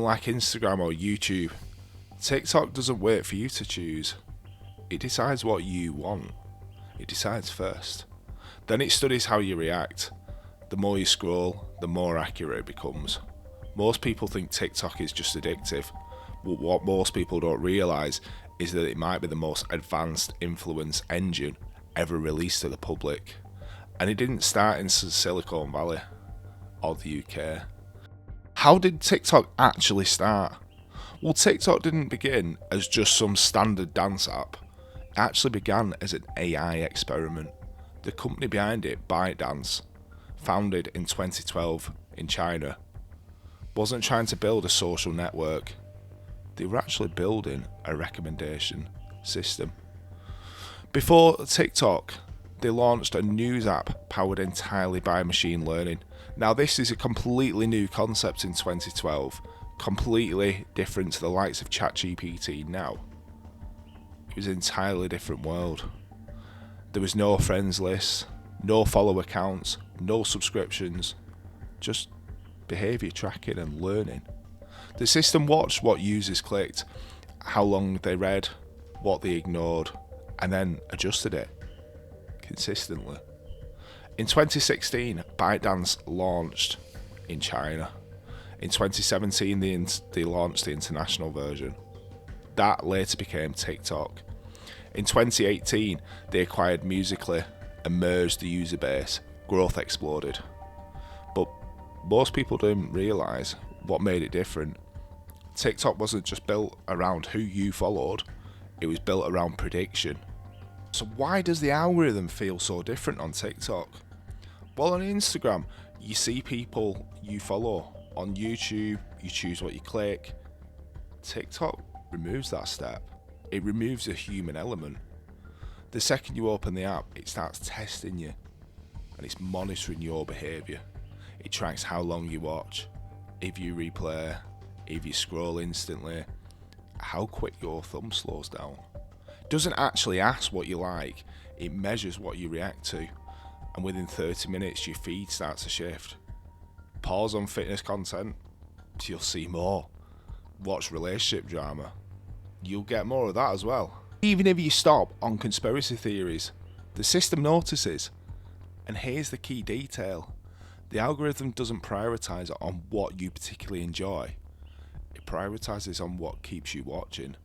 like Instagram or YouTube, TikTok doesn't wait for you to choose. It decides what you want. It decides first. Then it studies how you react. The more you scroll, the more accurate it becomes. Most people think TikTok is just addictive, but what most people don't realise is that it might be the most advanced influence engine ever released to the public. And it didn't start in Silicon Valley or the UK. How did TikTok actually start? Well, TikTok didn't begin as just some standard dance app. It actually began as an AI experiment. The company behind it, ByteDance, founded in 2012 in China, wasn't trying to build a social network. They were actually building a recommendation system. Before TikTok, they launched a news app powered entirely by machine learning. Now, this is a completely new concept in 2012, completely different to the likes of ChatGPT now. It was an entirely different world. There was no friends list, no follow accounts, no subscriptions, just behaviour tracking and learning. The system watched what users clicked, how long they read, what they ignored, and then adjusted it consistently. In 2016, ByteDance launched in China. In 2017, they launched the international version. That later became TikTok. In 2018, they acquired Musical.ly and merged the user base. Growth exploded. But most people didn't realise what made it different. TikTok wasn't just built around who you followed, it was built around prediction. So why does the algorithm feel so different on TikTok? Well, on Instagram, you see people you follow. On YouTube, you choose what you click. TikTok removes that step. It removes a human element. The second you open the app, it starts testing you, and it's monitoring your behaviour. It tracks how long you watch, if you replay, if you scroll instantly, how quick your thumb slows down. It doesn't actually ask what you like, it measures what you react to, and within 30 minutes your feed starts to shift. Pause on fitness content, you'll see more. Watch relationship drama, you'll get more of that as well. Even if you stop on conspiracy theories, the system notices. And here's the key detail. The algorithm doesn't prioritise on what you particularly enjoy. It prioritises on what keeps you watching.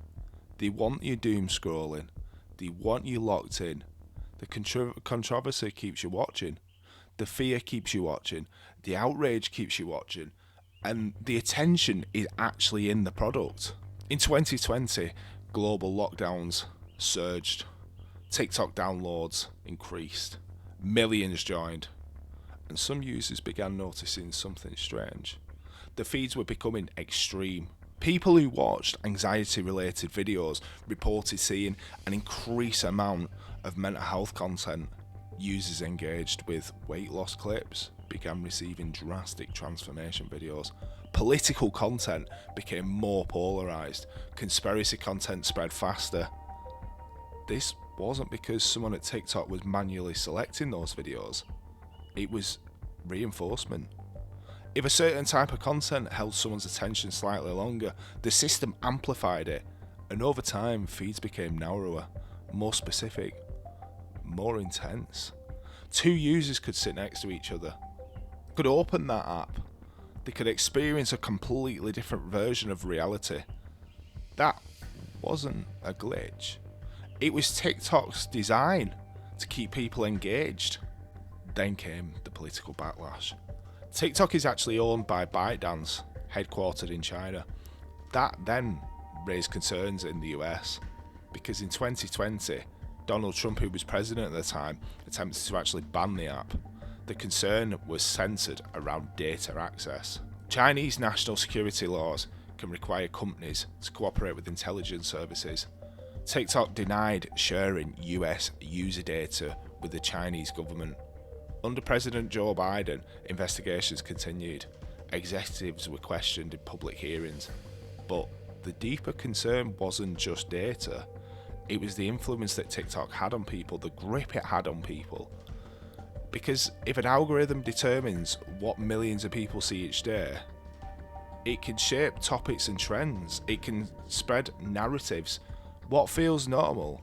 They want you doom scrolling. They want you locked in. The controversy keeps you watching. The fear keeps you watching. The outrage keeps you watching. And the attention is actually in the product. In 2020, global lockdowns surged. TikTok downloads increased. Millions joined. And some users began noticing something strange. The feeds were becoming extreme. People who watched anxiety-related videos reported seeing an increased amount of mental health content. Users engaged with weight loss clips began receiving drastic transformation videos. Political content became more polarised. Conspiracy content spread faster. This wasn't because someone at TikTok was manually selecting those videos. It was reinforcement. If a certain type of content held someone's attention slightly longer, the system amplified it, and over time feeds became narrower, more specific, more intense. Two users could sit next to each other, could open that app, they could experience a completely different version of reality. That wasn't a glitch. It was TikTok's design to keep people engaged. Then came the political backlash. TikTok is actually owned by ByteDance, headquartered in China. That then raised concerns in the US, because in 2020, Donald Trump, who was president at the time, attempted to actually ban the app. The concern was centered around data access. Chinese national security laws can require companies to cooperate with intelligence services. TikTok denied sharing US user data with the Chinese government. Under President Joe Biden, investigations continued. Executives were questioned in public hearings. But the deeper concern wasn't just data. It was the influence that TikTok had on people, the grip it had on people. Because if an algorithm determines what millions of people see each day, It can shape topics and trends. It can spread narratives. What feels normal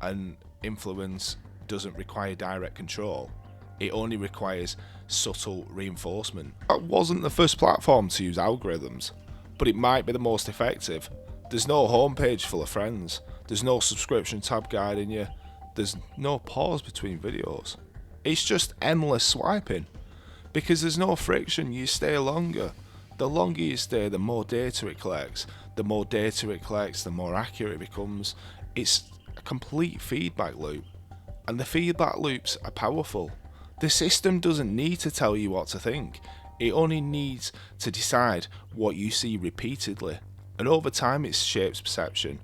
and influence doesn't require direct control. It only requires subtle reinforcement. That wasn't the first platform to use algorithms, but it might be the most effective. There's no homepage full of friends. There's no subscription tab guiding you. There's no pause between videos. It's just endless swiping. Because there's no friction, you stay longer. The longer you stay, the more data it collects. The more data it collects, the more accurate it becomes. It's a complete feedback loop. And the feedback loops are powerful. The system doesn't need to tell you what to think. It only needs to decide what you see repeatedly. And over time it shapes perception.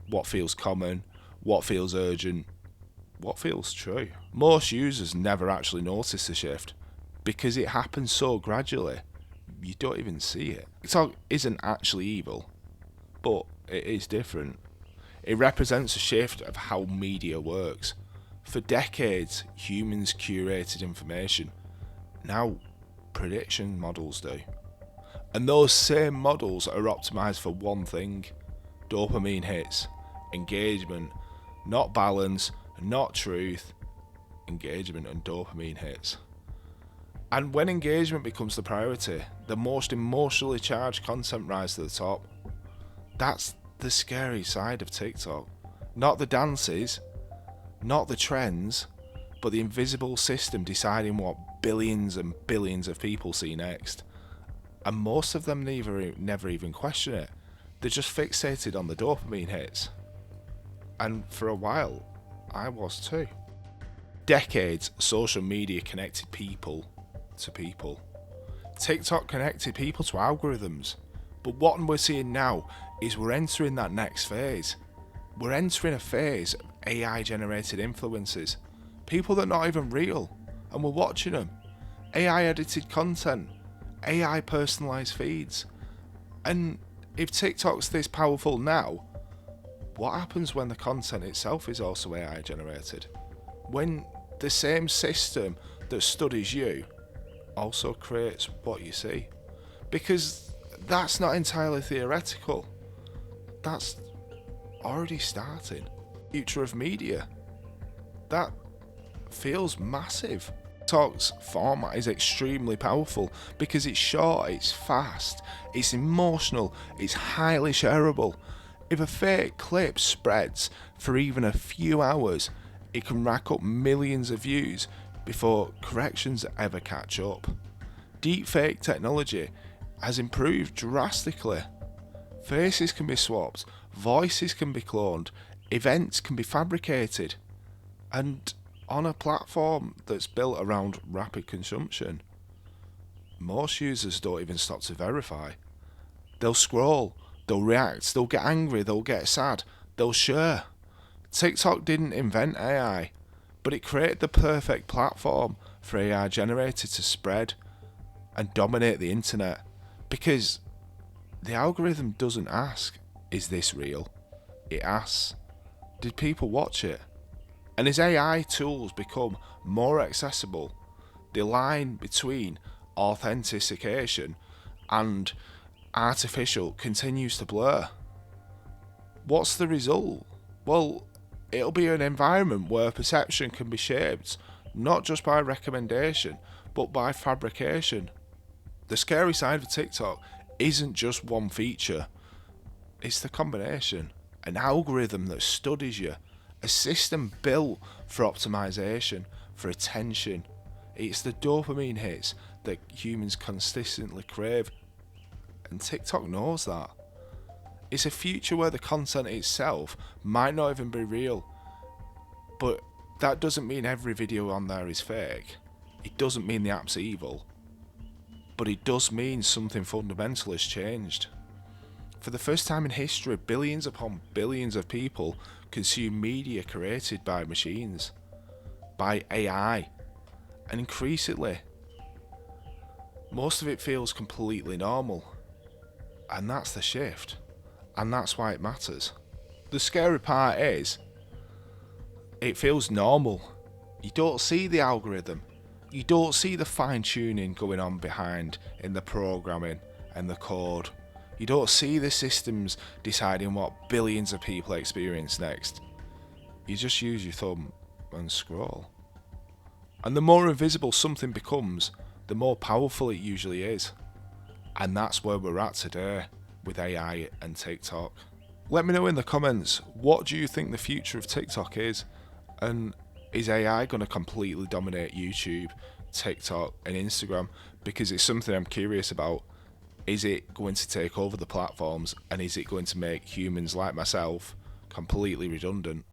What feels common, what feels urgent, what feels true. Most users never actually notice the shift because it happens so gradually. You don't even see it. TikTok isn't actually evil, but it is different. It represents a shift of how media works. For decades, humans curated information. Now, prediction models do. And those same models are optimized for one thing: dopamine hits, engagement, not balance, not truth. Engagement and dopamine hits. And when engagement becomes the priority, the most emotionally charged content rises to the top. That's the scary side of TikTok. Not the dances, not the trends, but the invisible system deciding what billions and billions of people see next. And most of them never even question it. They're just fixated on the dopamine hits. And for a while, I was too. Decades, social media connected people to people. TikTok connected people to algorithms. But what we're seeing now is we're entering that next phase. We're entering a phase of AI generated influences. People that are not even real. And we're watching them. AI edited content. AI personalized feeds. And if TikTok's this powerful now, what happens when the content itself is also AI generated? When the same system that studies you also creates what you see? Because that's not entirely theoretical. That's already starting. Future of media. That feels massive. TikTok's format is extremely powerful because it's short, it's fast, it's emotional, it's highly shareable. If a fake clip spreads for even a few hours, it can rack up millions of views before corrections ever catch up. Deepfake technology has improved drastically. Faces can be swapped, voices can be cloned, events can be fabricated, and on a platform that's built around rapid consumption, most users don't even stop to verify. They'll scroll, they'll react, they'll get angry, they'll get sad, they'll share. TikTok didn't invent AI, but it created the perfect platform for AI generated to spread and dominate the internet, because the algorithm doesn't ask, is this real? It asks, did people watch it? And as AI tools become more accessible, the line between authentication and artificial continues to blur. What's the result? Well, it'll be an environment where perception can be shaped not just by recommendation, but by fabrication. The scary side of TikTok isn't just one feature, it's the combination. An algorithm that studies you, a system built for optimization, for attention. It's the dopamine hits that humans consistently crave, and TikTok knows that. It's a future where the content itself might not even be real, but that doesn't mean every video on there is fake. It doesn't mean the app's evil, but it does mean something fundamental has changed. For the first time in history, billions upon billions of people consume media created by machines, by AI, and increasingly, most of it feels completely normal. And that's the shift, and that's why it matters. The scary part is, it feels normal. You don't see the algorithm, you don't see the fine tuning going on behind in the programming and the code. You don't see the systems deciding what billions of people experience next. You just use your thumb and scroll. And the more invisible something becomes, the more powerful it usually is. And that's where we're at today with AI and TikTok. Let me know in the comments, what do you think the future of TikTok is? And is AI going to completely dominate YouTube, TikTok and Instagram? Because it's something I'm curious about. Is it going to take over the platforms, and is it going to make humans like myself completely redundant?